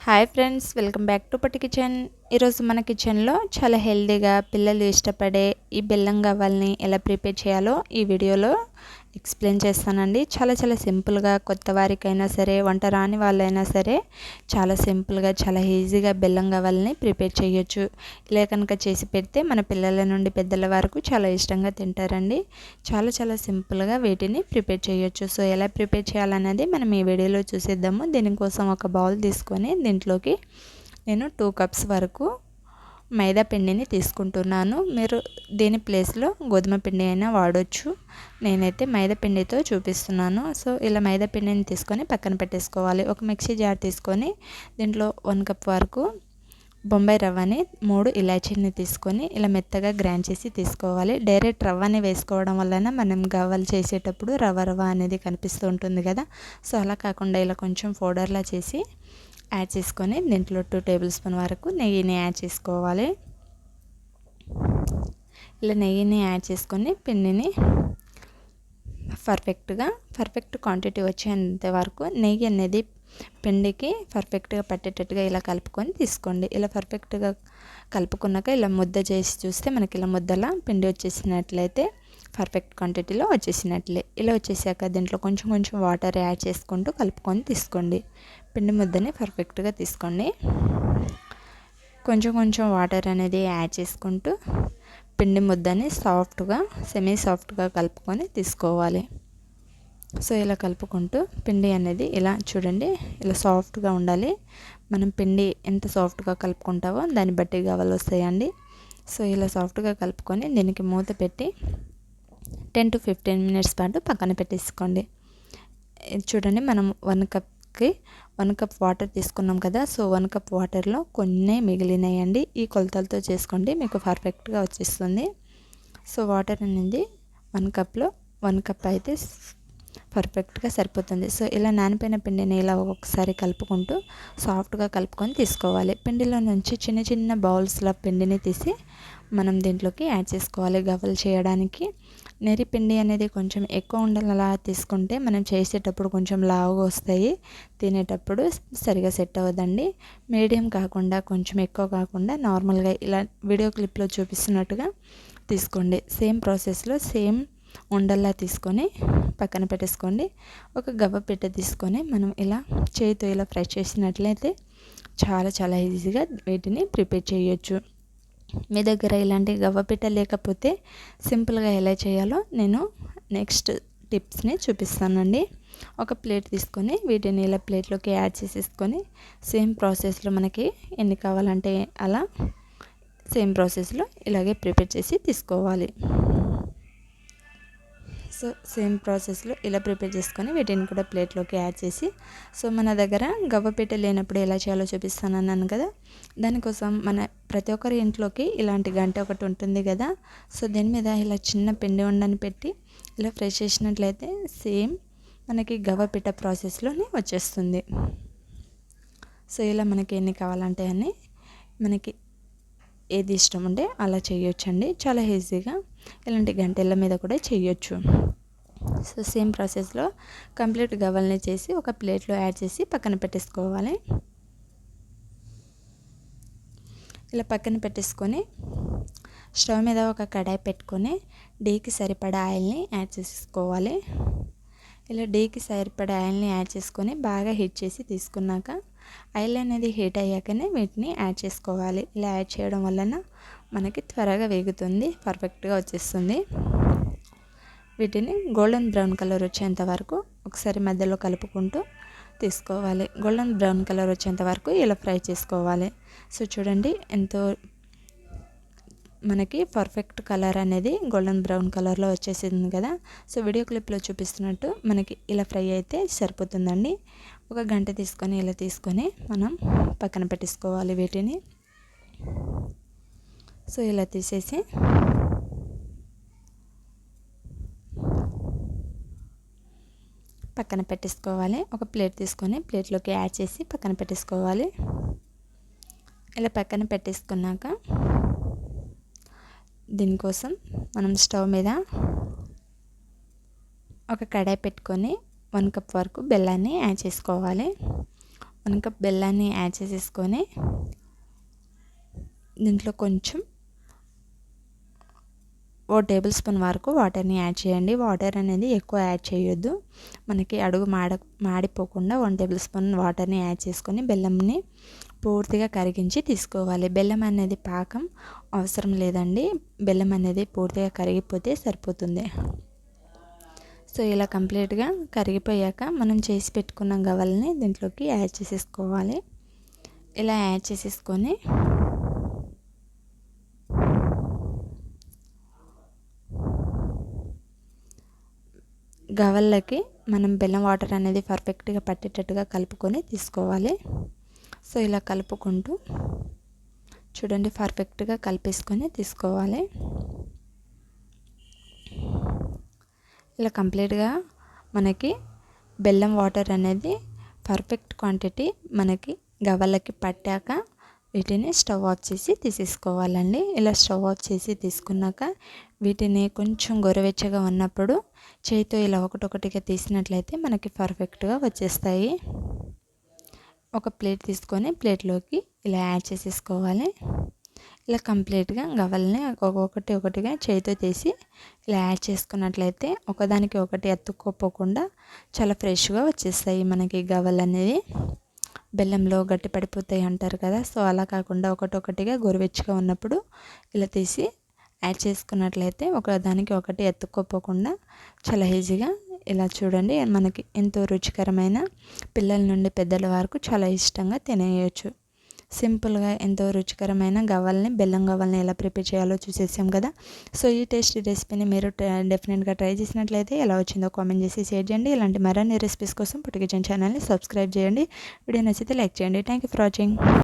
Hi friends, welcome back to పట్టి kitchen. ఈరోజు మన కిచెన్లో చాలా హెల్తీగా పిల్లలు ఇష్టపడే ఈ బెల్లం గవ్వల్ని ఎలా ప్రిపేర్ చేయాలో ఈ వీడియోలో ఎక్స్ప్లెయిన్ చేస్తానండి. చాలా సింపుల్గా, కొత్త వారికైనా సరే, వంట రాని వాళ్ళైనా సరే చాలా సింపుల్గా, చాలా ఈజీగా బెల్లం గవ్వల్ని ప్రిపేర్ చేయొచ్చు. ఇలా కనుక చేసి పెడితే మన పిల్లల నుండి పెద్దల వరకు చాలా ఇష్టంగా తింటారండి. చాలా సింపుల్గా వీటిని ప్రిపేర్ చేయొచ్చు. సో ఎలా ప్రిపేర్ చేయాలనేది మనం ఈ వీడియోలో చూసేద్దాము. దీనికోసం ఒక బౌల్ తీసుకొని దీంట్లోకి నేను 2 కప్స్ వరకు మైదా పిండిని తీసుకుంటున్నాను. మీరు దీని ప్లేస్లో గోధుమ పిండి అయినా వాడొచ్చు. నేనైతే మైదా పిండితో చూపిస్తున్నాను. సో ఇలా మైదా పిండిని తీసుకొని పక్కన పెట్టేసుకోవాలి. ఒక మిక్సీ జార్ తీసుకొని దీంట్లో 1 కప్ వరకు బొంబాయి రవ్వని, 3 ఇలాచీని తీసుకొని ఇలా మెత్తగా గ్రైండ్ చేసి తీసుకోవాలి. డైరెక్ట్ రవ్వని వేసుకోవడం వలన మనం గవ్వలు చేసేటప్పుడు రవ్వ అనేది కనిపిస్తూ ఉంటుంది కదా. సో అలా కాకుండా ఇలా కొంచెం పౌడర్లా చేసి యాడ్ చేసుకొని దీంట్లో 2 టేబుల్ స్పూన్ వరకు నెయ్యిని యాడ్ చేసుకోవాలి. ఇలా నెయ్యిని యాడ్ చేసుకొని పిండిని పర్ఫెక్ట్ క్వాంటిటీ వచ్చేంత వరకు నెయ్యి అనేది పిండికి పర్ఫెక్ట్గా పట్టేటట్టుగా ఇలా కలుపుకొని తీసుకోండి. ఇలా పర్ఫెక్ట్గా కలుపుకున్నాక ఇలా ముద్ద చేసి చూస్తే మనకి ఇలా ముద్దలా పిండి వచ్చేసినట్లయితే పర్ఫెక్ట్ క్వాంటిటీలో వచ్చేసినట్లే. ఇలా వచ్చేసాక దీంట్లో కొంచెం వాటర్ యాడ్ చేసుకుంటూ కలుపుకొని తీసుకోండి. పిండి ముద్దని పర్ఫెక్ట్గా తీసుకోండి. కొంచెం వాటర్ అనేది యాడ్ చేసుకుంటూ పిండి ముద్దని సెమీ సాఫ్ట్గా కలుపుకొని తీసుకోవాలి. సో ఇలా కలుపుకుంటూ పిండి అనేది ఇలా చూడండి, ఇలా సాఫ్ట్గా ఉండాలి. మనం పిండి ఎంత సాఫ్ట్గా కలుపుకుంటావో దాన్ని బట్టి గవ్వలు వస్తాయండి. సో ఇలా సాఫ్ట్గా కలుపుకొని దీనికి మూత పెట్టి 10 to 15 మినిట్స్ పాటు పక్కన పెట్టేసుకోండి. చూడండి, మనం 1 కప్ వాటర్ తీసుకున్నాం కదా. సో 1 కప్ వాటర్లో కొన్ని మిగిలినాయండి. ఈ కొలతలతో చేసుకోండి, మీకు పర్ఫెక్ట్గా వచ్చేస్తుంది. సో వాటర్ అనేది 1 కప్ అయితే పర్ఫెక్ట్గా సరిపోతుంది. సో ఇలా నానిపోయిన పిండిని ఇలా ఒకసారి కలుపుకుంటూ సాఫ్ట్గా కలుపుకొని తీసుకోవాలి. పిండిలో నుంచి చిన్న బౌల్స్లో పిండిని తీసి మనం దీంట్లోకి యాడ్ చేసుకోవాలి. గవ్వలు చేయడానికి నెరి పిండి అనేది కొంచెం ఎక్కువ ఉండాలి. తీసుకుంటే మనం చేసేటప్పుడు కొంచెం లావుగా వస్తాయి, తినేటప్పుడు సరిగా సెట్ అవ్వదండి. మీడియం కాకుండా కొంచెం ఎక్కువ కాకుండా నార్మల్గా ఇలా వీడియో క్లిప్లో చూపిస్తున్నట్టుగా తీసుకోండి. సేమ్ ప్రాసెస్లో సేమ్ ఉండల్లా తీసుకొని పక్కన పెట్టేసుకోండి. ఒక గవ్వ పిట్ట తీసుకొని మనం ఇలా చేతితో ఇలా ఫ్రై చేసినట్లయితే చాలా ఈజీగా వీటిని ప్రిపేర్ చేయొచ్చు. మీ దగ్గర ఇలాంటి గవ్వ పిట్ట లేకపోతే సింపుల్గా ఎలా చేయాలో నేను నెక్స్ట్ టిప్స్ని చూపిస్తానండి. ఒక ప్లేట్ తీసుకొని వీటిని ఇలా ప్లేట్లోకి యాడ్ చేసేసుకొని సేమ్ ప్రాసెస్లో మనకి ఎన్ని కావాలంటే అలా సేమ్ ప్రాసెస్లో ఇలాగే ప్రిపేర్ చేసి తీసుకోవాలి. సో సేమ్ ప్రాసెస్లో ఇలా ప్రిపేర్ చేసుకొని వీటిని కూడా ప్లేట్లోకి యాడ్ చేసి, సో మన దగ్గర గవ్వపీట లేనప్పుడు ఎలా చేయాలో చూపిస్తాను అన్నాను కదా. దానికోసం మన ప్రతి ఒక్కరి ఇంట్లోకి ఇలాంటి గంట ఒకటి ఉంటుంది కదా. సో దీని మీద ఇలా చిన్న పిండి ఉండని పెట్టి ఇలా ఫ్రై చేసినట్లయితే సేమ్ మనకి గవ్వపీట ప్రాసెస్లోనే వచ్చేస్తుంది. సో ఇలా మనకి ఎన్ని కావాలంటే అన్ని మనకి ఏది ఇష్టం ఉంటే అలా చేయొచ్చండి. చాలా ఈజీగా ఇలాంటి గంటెల మీద కూడా చేయొచ్చు. సో సేమ్ ప్రాసెస్లో కంప్లీట్ గవ్వల్ని చేసి ఒక ప్లేట్లో యాడ్ చేసి పక్కన పెట్టేసుకోవాలి. ఇలా పక్కన పెట్టేసుకొని స్టవ్ మీద ఒక కడాయి పెట్టుకొని డీకి సరిపడా ఆయిల్ని యాడ్ చేసుకోవాలి. ఇలా డీకి సరిపడా ఆయిల్ని యాడ్ చేసుకొని బాగా హీట్ చేసి తీసుకున్నాక ఆయిల్ అనేది హీట్ అయ్యాకనే వీటిని యాడ్ చేసుకోవాలి. ఇలా యాడ్ చేయడం వలన మనకి త్వరగా వేగుతుంది, పర్ఫెక్ట్గా వచ్చేస్తుంది. వీటిని గోల్డెన్ బ్రౌన్ కలర్ వచ్చేంత వరకు ఒకసారి మధ్యలో కలుపుకుంటూ తీసుకోవాలి. గోల్డెన్ బ్రౌన్ కలర్ వచ్చేంత వరకు ఇలా ఫ్రై చేసుకోవాలి. సో చూడండి, ఎంతో మనకి పర్ఫెక్ట్ కలర్ అనేది గోల్డెన్ బ్రౌన్ కలర్లో వచ్చేసింది కదా. సో వీడియో క్లిప్లో చూపిస్తున్నట్టు మనకి ఇలా ఫ్రై అయితే సరిపోతుందండి. ఒక గంట తీసుకొని ఇలా తీసుకొని మనం పక్కన పెట్టేసుకోవాలి వీటిని. సో ఇలా తీసేసి పక్కన పెట్టేసుకోవాలి. ఒక ప్లేట్ తీసుకొని ప్లేట్లోకి యాడ్ చేసి పక్కన పెట్టేసుకోవాలి. ఇలా పక్కన పెట్టేసుకున్నాక దీనికోసం మనం స్టవ్ మీద ఒక కడాయి పెట్టుకొని 1 కప్ వరకు బెల్లాన్ని యాడ్ చేసుకోవాలి. మనకు బెల్లాన్ని యాడ్ చేసేసుకొని దీంట్లో కొంచెం 1 టేబుల్ స్పూన్ వరకు వాటర్ని యాడ్ చేయండి. వాటర్ అనేది ఎక్కువ యాడ్ చేయొద్దు, మనకి అడుగు మాడిపోకుండా 1 టేబుల్ స్పూన్ వాటర్ని యాడ్ చేసుకొని బెల్లంని పూర్తిగా కరిగించి తీసుకోవాలి. బెల్లం అనేది పాకం అవసరం లేదండి, బెల్లం అనేది పూర్తిగా కరిగిపోతే సరిపోతుంది. సో ఇలా కంప్లీట్గా కరిగిపోయాక మనం చేసి పెట్టుకున్న గవ్వల్ని దీంట్లోకి యాడ్ చేసేసుకోవాలి. ఇలా యాడ్ చేసేసుకొని గవ్వలకి మనం బెల్లం వాటర్ అనేది పర్ఫెక్ట్గా పట్టేటట్టుగా కలుపుకొని తీసుకోవాలి. సో ఇలా కలుపుకుంటూ చూడండి పర్ఫెక్ట్గా కలిపేసుకొని తీసుకోవాలి. ఇలా కంప్లీట్గా మనకి బెల్లం వాటర్ అనేది పర్ఫెక్ట్ క్వాంటిటీ మనకి గవ్వలకి పట్టాక వీటిని స్టవ్ ఆఫ్ చేసి తీసేసుకోవాలండి. ఇలా స్టవ్ ఆఫ్ చేసి తీసుకున్నాక వీటిని కొంచెం గోరువెచ్చగా ఉన్నప్పుడు చేతితో ఇలా ఒకటొకటిగా తీసినట్లయితే మనకి పర్ఫెక్ట్గా వచ్చేస్తాయి. ఒక ప్లేట్ తీసుకొని ప్లేట్లోకి ఇలా యాడ్ చేసేసుకోవాలి. ఇలా కంప్లీట్గా గవ్వల్ని ఒకటిగా చేతితో తీసి ఇలా యాడ్ చేసుకున్నట్లయితే ఒకదానికి ఒకటి అతుక్కోపోకుండా చాలా ఫ్రెష్గా వచ్చేస్తాయి మనకి గవ్వలు అనేది. బెల్లంలో గట్టి పడిపోతాయి అంటారు కదా, సో అలా కాకుండా ఒకటొకటిగా గోరువెచ్చగా ఉన్నప్పుడు ఇలా తీసి యాడ్ చేసుకున్నట్లయితే ఒకదానికి ఒకటి ఎత్తుక్కోపోకుండా చాలా ఈజీగా ఇలా చూడండి మనకి ఎంతో రుచికరమైన పిల్లల నుండి పెద్దల వరకు చాలా ఇష్టంగా తినేయచ్చు. సింపుల్గా ఎంతో రుచికరమైన గవ్వల్ని బెల్లం గవ్వల్ని ఎలా ప్రిపేర్ చేయాలో చూసేసాం కదా. సో ఈ టేస్టీ రెసిపీని మీరు డెఫినెట్గా ట్రై చేసినట్లయితే ఎలా వచ్చిందో కామెంట్ చేసి షేర్ చేయండి. ఇలాంటి మరిన్ని రెసిపీస్ కోసం పుట్టి కిచెన్ ఛానల్ని సబ్స్క్రైబ్ చేయండి. వీడియో నచ్చితే లైక్ చేయండి. Thank you for watching.